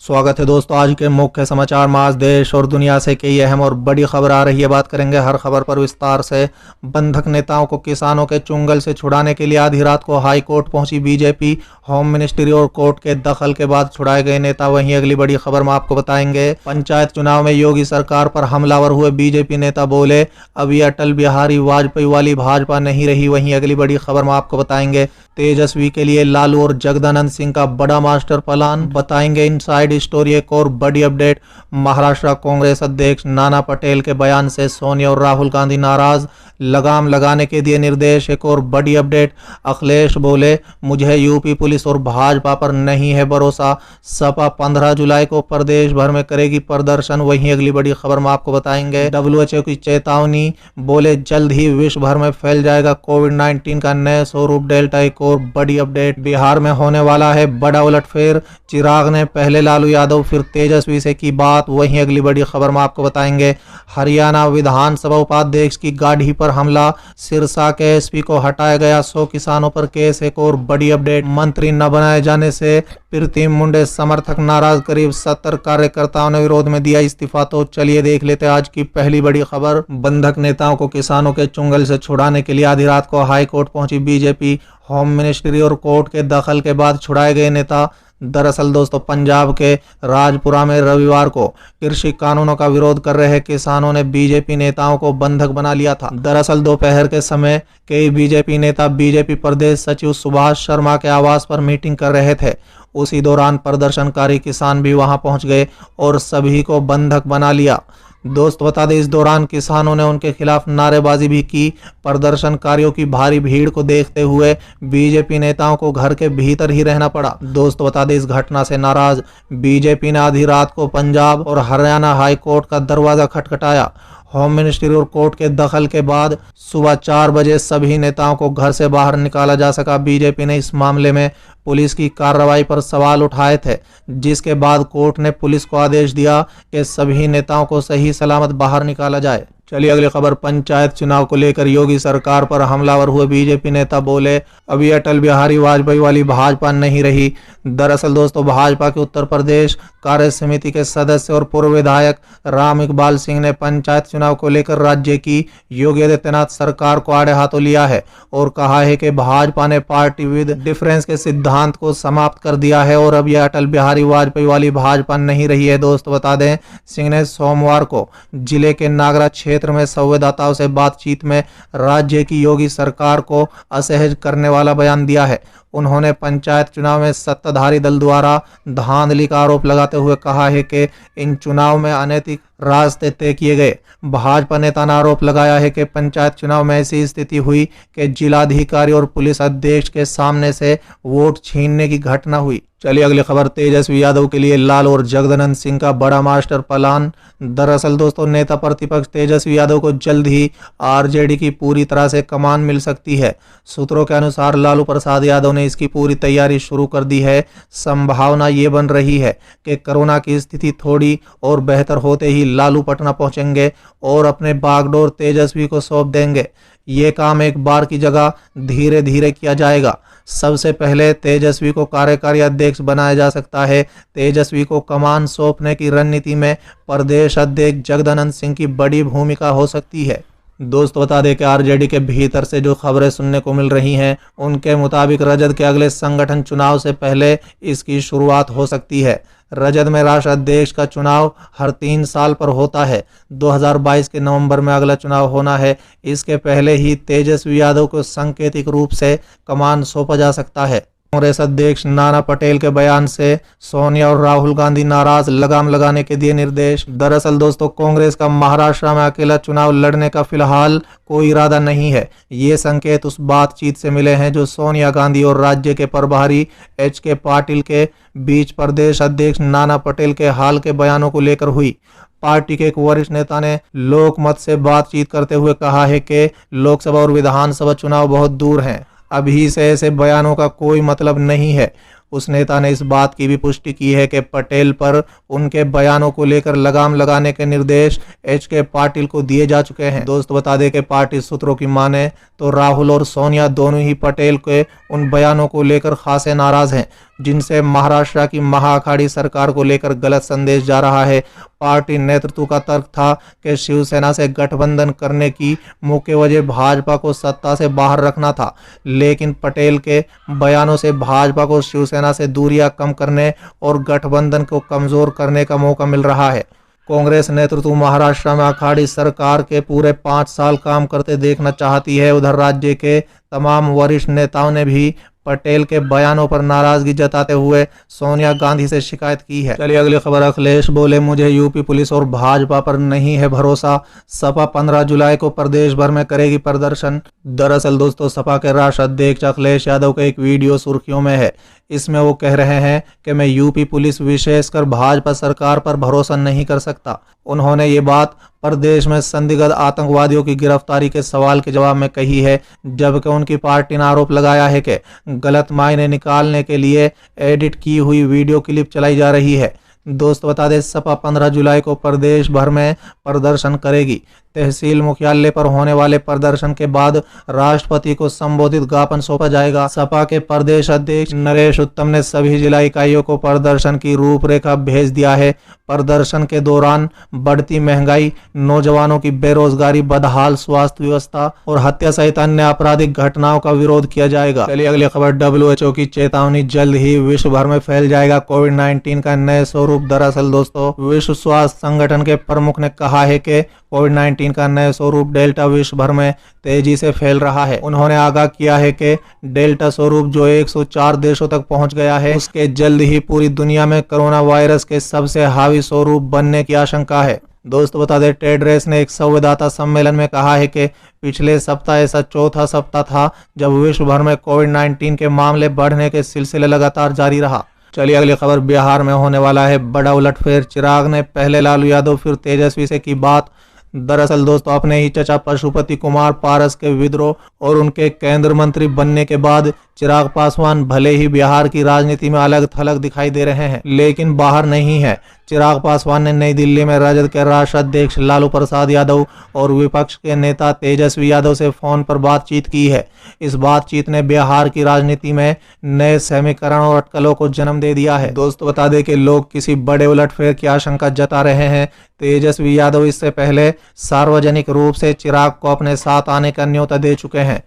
स्वागत है दोस्तों। आज के मुख्य समाचार में आज देश और दुनिया से कई अहम और बड़ी खबर आ रही है। बात करेंगे हर खबर पर विस्तार से। बंधक नेताओं को किसानों के चुंगल से छुड़ाने के लिए आधी रात को हाई कोर्ट पहुंची बीजेपी। होम मिनिस्ट्री और कोर्ट के दखल के बाद छुड़ाए गए नेता। वहीं अगली बड़ी खबर में आपको बताएंगे पंचायत चुनाव में योगी सरकार पर हमलावर हुए बीजेपी नेता। बोले अब ये अटल बिहारी वाजपेयी वाली भाजपा नहीं रही। वहीं अगली बड़ी खबर में आपको बताएंगे तेजस्वी के लिए लालू और जगदानंद सिंह का बड़ा मास्टर प्लान। बताएंगे इनसाइड स्टोरी। एक और बड़ी अपडेट, महाराष्ट्र कांग्रेस अध्यक्ष नाना पटेल के बयान से सोनिया और राहुल गांधी नाराज, लगाम लगाने के दिए निर्देश। एक और बड़ी अपडेट, अखिलेश बोले मुझे यूपी पुलिस और भाजपा पर नहीं है भरोसा। सपा 15 जुलाई को प्रदेश भर में करेगी प्रदर्शन। वहीं अगली बड़ी खबर में आपको बताएंगे WHO की चेतावनी, बोले जल्द ही विश्व भर में फैल जाएगा कोविड-19 का नया स्वरूप डेल्टा। एक और बड़ी अपडेट, बिहार में होने वाला है बड़ा उलटफेर। चिराग ने पहले लालू यादव फिर तेजस्वी से की बात। वहीं अगली बड़ी खबर में आपको बताएंगे हरियाणा विधानसभा उपाध्यक्ष की गाड़ी पर हमला, सिरसा के एसपी को हटाया गया, 100 किसानों पर केस। एक और बड़ी अपडेट, मंत्री न बनाए जाने से प्रीतम मुंडे समर्थक नाराज, करीब 70 कार्यकर्ताओं ने विरोध में दिया इस्तीफा। तो चलिए देख लेते हैं आज की पहली बड़ी खबर। बंधक नेताओं को किसानों के चुंगल से छुड़ाने के लिए आधी रात को हाई कोर्ट पहुंची बीजेपी। होम मिनिस्ट्री और कोर्ट के दखल के बाद छुड़ाए गए नेता। दरअसल दोस्तों, पंजाब के राजपुरा में रविवार को कृषि कानूनों का विरोध कर रहे किसानों ने बीजेपी नेताओं को बंधक बना लिया था। दरअसल दोपहर के समय कई बीजेपी नेता बीजेपी प्रदेश सचिव सुभाष शर्मा के आवास पर मीटिंग कर रहे थे। उसी दौरान प्रदर्शनकारी किसान भी वहां पहुंच गए और सभी को बंधक बना लिया। दोस्त बता दें, इस दौरान किसानों ने उनके खिलाफ नारेबाजी भी की। प्रदर्शनकारियों की भारी भीड़ को देखते हुए बीजेपी नेताओं को घर के भीतर ही रहना पड़ा। दोस्त बता दें, इस घटना से नाराज बीजेपी ने आधी रात को पंजाब और हरियाणा हाई कोर्ट का दरवाजा खटखटाया। होम मिनिस्ट्री और कोर्ट के दखल के बाद सुबह 4 बजे सभी नेताओं को घर से बाहर निकाला जा सका। बीजेपी ने इस मामले में पुलिस की कार्रवाई पर सवाल उठाए थे, जिसके बाद कोर्ट ने पुलिस को आदेश दिया कि सभी नेताओं को सही सलामत बाहर निकाला जाए। चलिए अगली खबर, पंचायत चुनाव को लेकर योगी सरकार पर हमलावर हुए बीजेपी नेता। बोले अभी अटल बिहारी वाजपेयी वाली भाजपा नहीं रही। दरअसल दोस्तों, भाजपा के उत्तर प्रदेश कार्य समिति के सदस्य और पूर्व विधायक राम इकबाल सिंह ने पंचायत चुनाव को लेकर राज्य की योगी आदित्यनाथ सरकार को आड़े हाथों लिया है और कहा है कि भाजपा ने पार्टी विद डिफरेंस के सिद्धांत को समाप्त कर दिया है और अब यह अटल बिहारी वाजपेयी वाली भाजपा नहीं रही है। दोस्त बता दें, सिंह ने सोमवार को जिले के नागरा क्षेत्र में संवाददाताओं से बातचीत में राज्य की योगी सरकार को असहज करने वाला बयान दिया है। उन्होंने पंचायत चुनाव में सत्ताधारी दल द्वारा धांधली का आरोप लगाते हुए कहा है कि इन चुनाव में अनैतिक रास्ते तय किए गए। भाजपा नेता ने आरोप लगाया है कि पंचायत चुनाव में ऐसी स्थिति हुई कि जिलाधिकारी और पुलिस अधीक्षक के सामने से वोट छीनने की घटना हुई। चलिए अगली खबर, तेजस्वी यादव के लिए लालू और जगदानंद सिंह का बड़ा मास्टर प्लान। दरअसल दोस्तों, नेता प्रतिपक्ष तेजस्वी यादव को जल्द ही आरजेडी की पूरी तरह से कमान मिल सकती है। सूत्रों के अनुसार लालू प्रसाद यादव ने इसकी पूरी तैयारी शुरू कर दी है। संभावना ये बन रही है कि कोरोना की स्थिति थोड़ी और बेहतर होते ही लालू पटना पहुंचेंगे और अपने बागडोर तेजस्वी को सौंप देंगे। ये काम एक बार की जगह धीरे धीरे किया जाएगा। सबसे पहले तेजस्वी को कार्यकारी अध्यक्ष बनाया जा सकता है। तेजस्वी को कमान सौंपने की रणनीति में प्रदेश अध्यक्ष जगदानंद सिंह की बड़ी भूमिका हो सकती है। दोस्तों बता दें कि आरजेडी के भीतर से जो खबरें सुनने को मिल रही हैं, उनके मुताबिक रजत के अगले संगठन चुनाव से पहले इसकी शुरुआत हो सकती है। रजत में राष्ट्रीय अध्यक्ष का चुनाव हर 3 साल पर होता है। 2022 के नवंबर में अगला चुनाव होना है। इसके पहले ही तेजस्वी यादव को सांकेतिक रूप से कमान सौंपा जा सकता है। कांग्रेस अध्यक्ष नाना पटेल के बयान से सोनिया और राहुल गांधी नाराज, लगाम लगाने के दिए निर्देश। दरअसल दोस्तों, कांग्रेस का महाराष्ट्र में अकेला चुनाव लड़ने का फिलहाल कोई इरादा नहीं है। ये संकेत उस बातचीत से मिले हैं जो सोनिया गांधी और राज्य के प्रभारी HK पाटिल के बीच प्रदेश अध्यक्ष नाना पटेल के हाल के बयानों को लेकर हुई। पार्टी के एक वरिष्ठ नेता ने लोकमत से बातचीत करते हुए कहा है कि लोकसभा और विधानसभा चुनाव बहुत दूर हैं, अभी से ऐसे बयानों का कोई मतलब नहीं है। उस नेता ने इस बात की भी पुष्टि की है कि पटेल पर उनके बयानों को लेकर लगाम लगाने के निर्देश HK पाटिल को दिए जा चुके हैं। दोस्त बता दें कि पार्टी सूत्रों की माने तो राहुल और सोनिया दोनों ही पटेल के उन बयानों को लेकर खासे नाराज हैं जिनसे महाराष्ट्र की महाअखाड़ी सरकार को लेकर गलत संदेश जा रहा है। पार्टी नेतृत्व का तर्क था कि शिवसेना से गठबंधन करने की मुख्य वजह भाजपा को सत्ता से बाहर रखना था, लेकिन पटेल के बयानों से भाजपा को शिवसेना से दूरियां कम करने और गठबंधन को कमजोर करने का मौका मिल रहा है। कांग्रेस नेतृत्व महाराष्ट्र में अखाड़ी सरकार के पूरे 5 साल काम करते देखना चाहती है। उधर राज्य के तमाम वरिष्ठ नेताओं ने भी पटेल के बयानों पर नाराजगी जताते हुए सोनिया गांधी से शिकायत की है। चलिए अगली खबर। अखिलेश बोले, मुझे यूपी पुलिस और भाजपा पर नहीं है भरोसा। सपा 15 जुलाई को प्रदेश भर में करेगी प्रदर्शन। दरअसल दोस्तों, सपा के राष्ट्रीय अध्यक्ष अखिलेश यादव का एक वीडियो सुर्खियों में है। इसमें वो कह रहे हैं कि मैं यूपी पुलिस विशेषकर भाजपा सरकार पर भरोसा नहीं कर सकता। उन्होंने ये बात प्रदेश में संदिग्ध आतंकवादियों की गिरफ्तारी के सवाल के जवाब में कही है, जबकि उनकी पार्टी ने आरोप लगाया है कि गलत मायने निकालने के लिए एडिट की हुई वीडियो क्लिप चलाई जा रही है। दोस्त बता दें, सपा 15 जुलाई को प्रदेश भर में प्रदर्शन करेगी। तहसील मुख्यालय पर होने वाले प्रदर्शन के बाद राष्ट्रपति को संबोधित ज्ञापन सौंपा जाएगा। सपा के प्रदेश अध्यक्ष नरेश उत्तम ने सभी जिला इकाइयों को प्रदर्शन की रूपरेखा भेज दिया है। प्रदर्शन के दौरान बढ़ती महंगाई, नौजवानों की बेरोजगारी, बदहाल स्वास्थ्य व्यवस्था और हत्या सहित अन्य आपराधिक घटनाओं का विरोध किया जाएगा। चलिए अगली खबर। WHO की चेतावनी, जल्द ही विश्व भर में फैल जाएगा कोविड-19 का नए स्वरूप। दरअसल दोस्तों, विश्व स्वास्थ्य संगठन के प्रमुख ने कहा है कि कोविड-19 का नया स्वरूप डेल्टा विश्व भर में तेजी से फैल रहा है। उन्होंने आगाह किया है कि डेल्टा स्वरूप जो 104 देशों तक पहुंच गया है, उसके जल्द ही पूरी दुनिया में कोरोना वायरस के सबसे हावी स्वरूप बनने की आशंका है। दोस्तों बता दें, टेड्रेस ने एक संवाददाता सम्मेलन में कहा है कि पिछले सप्ताह ऐसा चौथा सप्ताह था जब विश्व भर में कोविड-19 के मामले बढ़ने के सिलसिले लगातार जारी रहा। चलिए अगली खबर। बिहार में होने वाला है बड़ा उलटफेर। चिराग ने पहले लालू यादव फिर तेजस्वी से की बात। दरअसल दोस्तों, अपने ही चचा पशुपति कुमार पारस के विद्रोह और उनके केंद्र मंत्री बनने के बाद चिराग पासवान भले ही बिहार की राजनीति में अलग थलग दिखाई दे रहे हैं, लेकिन बाहर नहीं है। चिराग पासवान ने नई दिल्ली में राजद के राष्ट्रीय अध्यक्ष लालू प्रसाद यादव और विपक्ष के नेता तेजस्वी यादव से फोन पर बातचीत की है। इस बातचीत ने बिहार की राजनीति में नए समीकरण और अटकलों को जन्म दे दिया है। दोस्तों बता दें कि लोग किसी बड़े उलटफेर की आशंका जता रहे हैं। तेजस्वी यादव इससे पहले सार्वजनिक रूप से चिराग को अपने साथ आने का न्योता दे चुके हैं।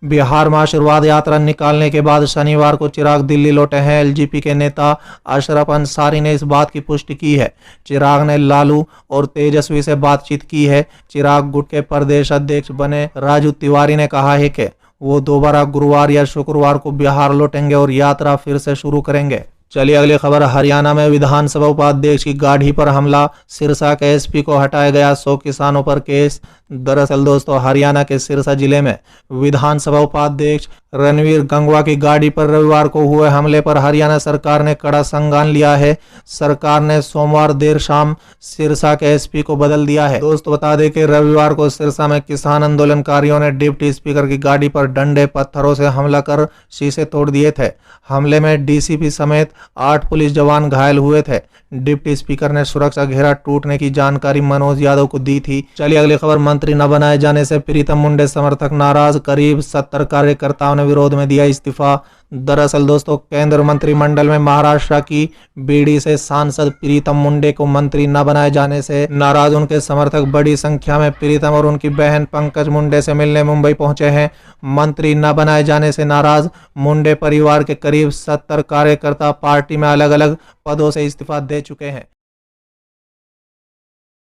बिहार में आशीर्वाद यात्रा निकालने के बाद शनिवार को चिराग दिल्ली लौटे हैं। एलजेपी के नेता अशरफ अंसारी ने इस बात की पुष्टि की है। चिराग ने लालू और तेजस्वी से बातचीत की है। चिराग गुट के प्रदेश अध्यक्ष बने राजू तिवारी ने कहा है कि वो दोबारा गुरुवार या शुक्रवार को बिहार लौटेंगे और यात्रा फिर से शुरू करेंगे। चलिए अगली खबर। हरियाणा में विधानसभा उपाध्यक्ष की गाड़ी पर हमला, सिरसा के एसपी को हटाया गया, 100 किसानों पर केस। दरअसल दोस्तों, हरियाणा के सिरसा जिले में विधानसभा उपाध्यक्ष रणवीर गंगवा की गाड़ी पर रविवार को हुए हमले पर हरियाणा सरकार ने कड़ा संज्ञान लिया है। सरकार ने सोमवार देर शाम सिरसा के एसपी को बदल दिया है। दोस्तों बता दें कि रविवार को सिरसा में किसान आंदोलनकारियों ने डिप्टी स्पीकर की गाड़ी पर डंडे पत्थरों से हमला कर शीशे तोड़ दिए थे। हमले में डीसीपी समेत 8 पुलिस जवान घायल हुए थे। डिप्टी स्पीकर ने सुरक्षा घेरा टूटने की जानकारी मनोज यादव को दी थी। चलिए अगली खबर। मंत्री न बनाए जाने से प्रीतम मुंडे समर्थक नाराज, करीब 70 कार्यकर्ताओं ने विरोध में दिया इस्तीफा। दरअसल दोस्तों, केंद्र मंत्रिमंडल में महाराष्ट्र की बीडी से सांसद प्रीतम मुंडे को मंत्री न बनाए जाने से नाराज उनके समर्थक बड़ी संख्या में प्रीतम और उनकी बहन पंकज मुंडे से मिलने मुंबई पहुंचे हैं। मंत्री न बनाए जाने से नाराज मुंडे परिवार के करीब 70 कार्यकर्ता पार्टी में अलग अलग पदों से इस्तीफा दे चुके हैं।